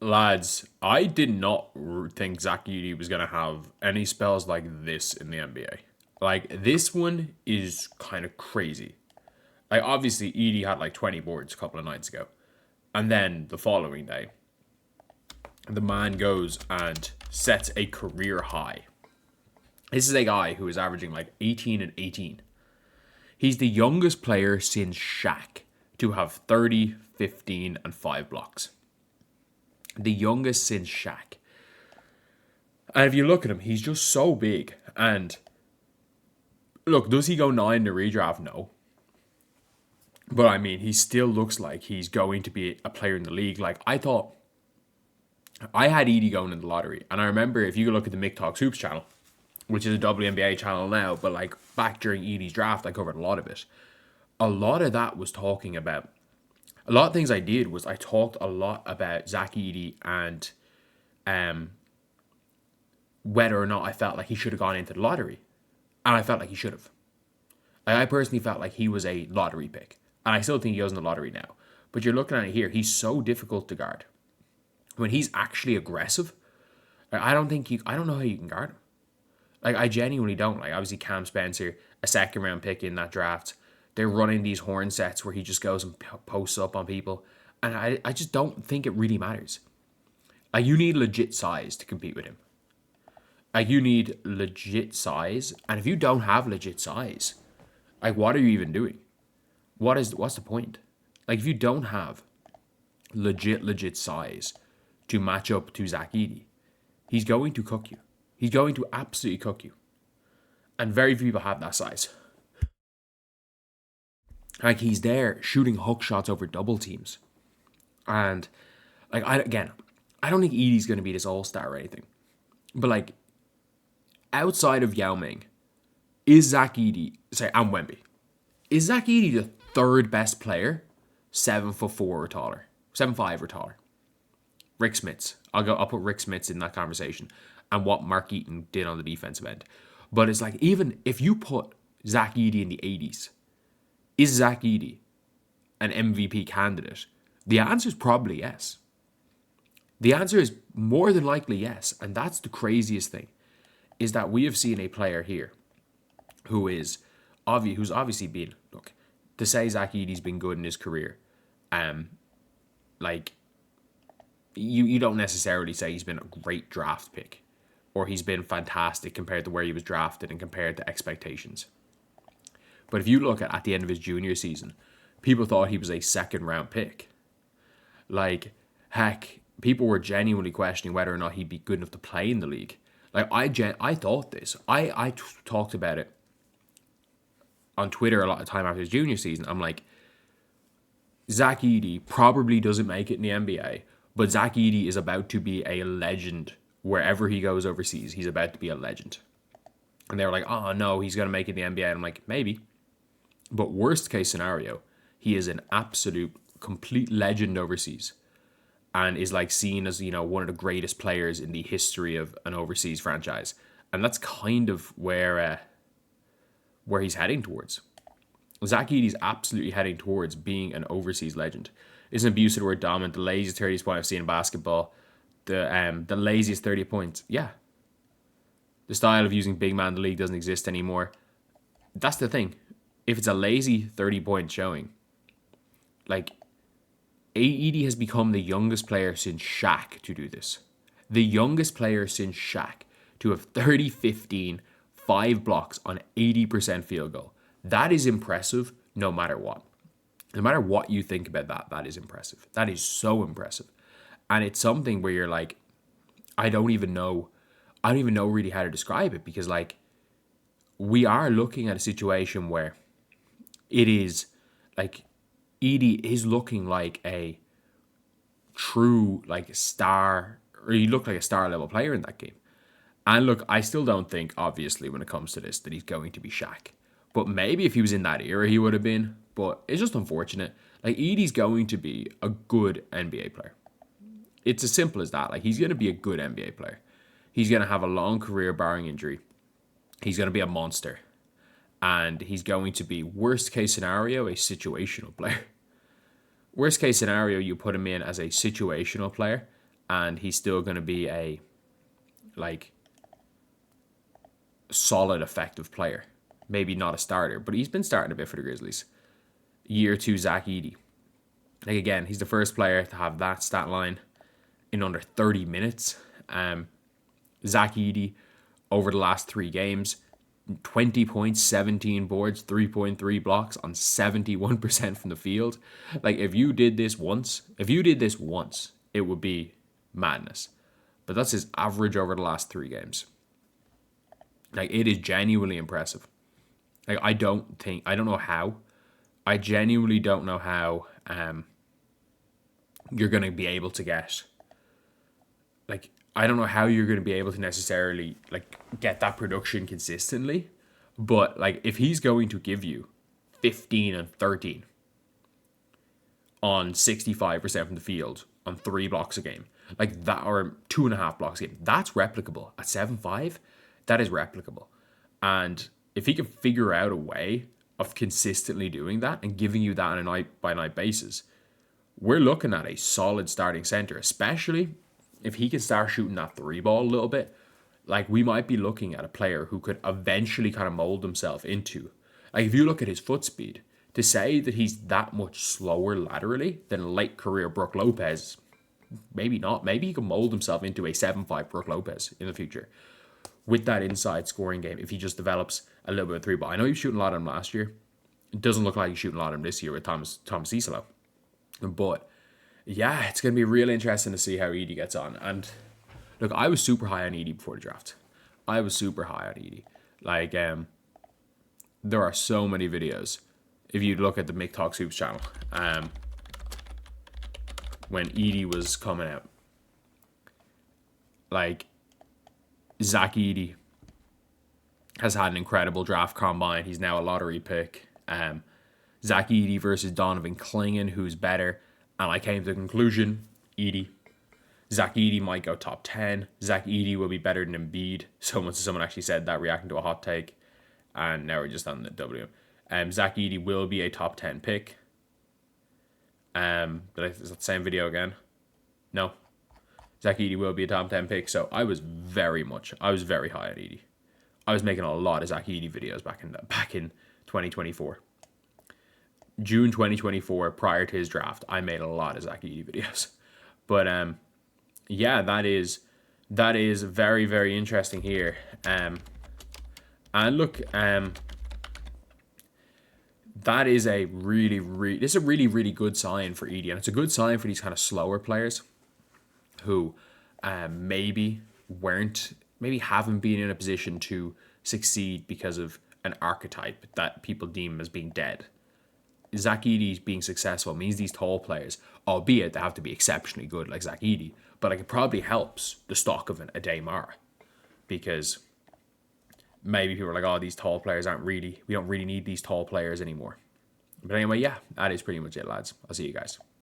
Lads, I did not think Zach Edey was going to have any spells like this in the NBA. Like, this one is kind of crazy. Like, obviously, Edey had like 20 boards a couple of nights ago. And then the following day, the man goes and sets a career high. This is a guy who is averaging like 18 and 18. He's the youngest player since Shaq to have 30, 15, and 5 blocks. The youngest since Shaq. And if you look at him, he's just so big. And look, does he go 9 in the redraft? No. But I mean, he still looks like he's going to be a player in the league. Like, I thought, I had Edey going in the lottery. And I remember, if you look at the Mick Talks Hoops channel, which is a WNBA channel now, but like back during Edey's draft, I covered a lot of it. A lot of that was talking about, a lot of things I did was I talked a lot about Zach Edey and whether or not I felt like he should have gone into the lottery. And I felt like he should have. Like, I personally felt like he was a lottery pick. And I still think he goes in the lottery now. But you're looking at it here, he's so difficult to guard. When he's actually aggressive, like, I don't know how you can guard him. Like, I genuinely don't. Like, obviously Cam Spencer, a second round pick in that draft, they're running these horn sets where he just goes and posts up on people. And I just don't think it really matters. Like, you need legit size to compete with him. Like, you need legit size. And if you don't have legit size, like, what are you even doing? What's the point? Like, if you don't have legit size to match up to Zach Edey, he's going to cook you. He's going to absolutely cook you. And very few people have that size. Like, he's there shooting hook shots over double teams. And, like, I don't think Edey's going to be this all-star or anything. But, like, outside of Yao Ming, is Zach Edey, and Wemby, is Zach Edey the third best player 7'4" or taller? 7'5" or taller? Rick Smits. I'll put Rick Smits in that conversation and what Mark Eaton did on the defensive end. But it's like, even if you put Zach Edey in the 80s, is Zach Edey an MVP candidate? The answer is probably yes. The answer is more than likely yes. And that's the craziest thing, is that we have seen a player here who's obviously been, look, to say Zach Edey's been good in his career, like, you don't necessarily say he's been a great draft pick or he's been fantastic compared to where he was drafted and compared to expectations. But if you look at the end of his junior season, people thought he was a second round pick. Like, heck, people were genuinely questioning whether or not he'd be good enough to play in the league. Like, I thought this. I talked about it on Twitter a lot of time after his junior season. I'm like, Zach Edey probably doesn't make it in the NBA, but Zach Edey is about to be a legend wherever he goes overseas. He's about to be a legend. And they were like, oh no, he's going to make it in the NBA. And I'm like, maybe. But worst case scenario, he is an absolute complete legend overseas and is like seen as, one of the greatest players in the history of an overseas franchise. And that's kind of where he's heading towards. Zach Edey's absolutely heading towards being an overseas legend. Isn't abuse of the word dominant, the laziest 30 point I've seen in basketball, the laziest 30 points. Yeah. The style of using big man in the league doesn't exist anymore. That's the thing. If it's a lazy 30-point showing, like, Edey has become the youngest player since Shaq to do this. The youngest player since Shaq to have 30, 15, 5 blocks on 80% field goal. That is impressive no matter what. No matter what you think about that, that is impressive. That is so impressive. And it's something where you're like, I don't even know really how to describe it, because, like, we are looking at a situation where it is like Edey is looking like a true, like, star, or he looked like a star level player in that game. And look, I still don't think, obviously, when it comes to this, that he's going to be Shaq. But maybe if he was in that era, he would have been. But it's just unfortunate. Like, Edey's going to be a good NBA player. It's as simple as that. Like, he's going to be a good NBA player. He's going to have a long career barring injury. He's going to be a monster. And he's going to be, worst case scenario, a situational player. Worst case scenario, you put him in as a situational player, and he's still going to be a solid, effective player. Maybe not a starter, but he's been starting a bit for the Grizzlies. Year 2, Zach Edey. Again, he's the first player to have that stat line in under 30 minutes. Zach Edey, over the last 3 games, 20 points, 17 boards, 3.3 blocks on 71% from the field. If you did this once, it would be madness. But that's his average over the last 3 games. It is genuinely impressive. I don't know how. I genuinely don't know how you're going to be able to get, I don't know how you're going to be able to necessarily, get that production consistently. But, if he's going to give you 15 and 13 on 65% from the field on 3 blocks a game, that, or 2.5 blocks a game, that's replicable. At 7'5", that is replicable. And if he can figure out a way of consistently doing that and giving you that on a night-by-night basis, we're looking at a solid starting center, especially if he can start shooting that 3 ball a little bit. We might be looking at a player who could eventually kind of mold himself into, if you look at his foot speed, to say that he's that much slower laterally than late career Brook Lopez, maybe not. Maybe he can mold himself into a 7'5" Brook Lopez in the future with that inside scoring game if he just develops a little bit of 3 ball. I know he was shooting a lot of him last year. It doesn't look like he's shooting a lot of him this year with Thomas Cicelo. But yeah, it's going to be really interesting to see how Edey gets on. And look, I was super high on Edey before the draft. I was super high on Edey. There are so many videos. If you look at the Mick Talks Hoops channel, when Edey was coming out, Zach Edey has had an incredible draft combine. He's now a lottery pick. Zach Edey versus Donovan Clingan, who's better? And I came to the conclusion, Edey. Zach Edey might go top 10. Zach Edey will be better than Embiid. Someone actually said that, reacting to a hot take. And now we're just on the W. Zach Edey will be a top 10 pick. Is that the same video again? No. Zach Edey will be a top 10 pick. So I was very high on Edey. I was making a lot of Zach Edey videos back in 2024. June 2024, prior to his draft, I made a lot of Zach Edey videos. But yeah, that is very, very interesting here. And look, that is a really, really good sign for Edey, and it's a good sign for these kind of slower players who maybe haven't been in a position to succeed because of an archetype that people deem as being dead. Zach Edey being successful means these tall players, albeit they have to be exceptionally good like Zach Edey, but it probably helps the stock of an Edey Mara, because maybe people are like, oh, these tall players we don't really need these tall players anymore. But anyway, yeah, that is pretty much it, lads. I'll see you guys.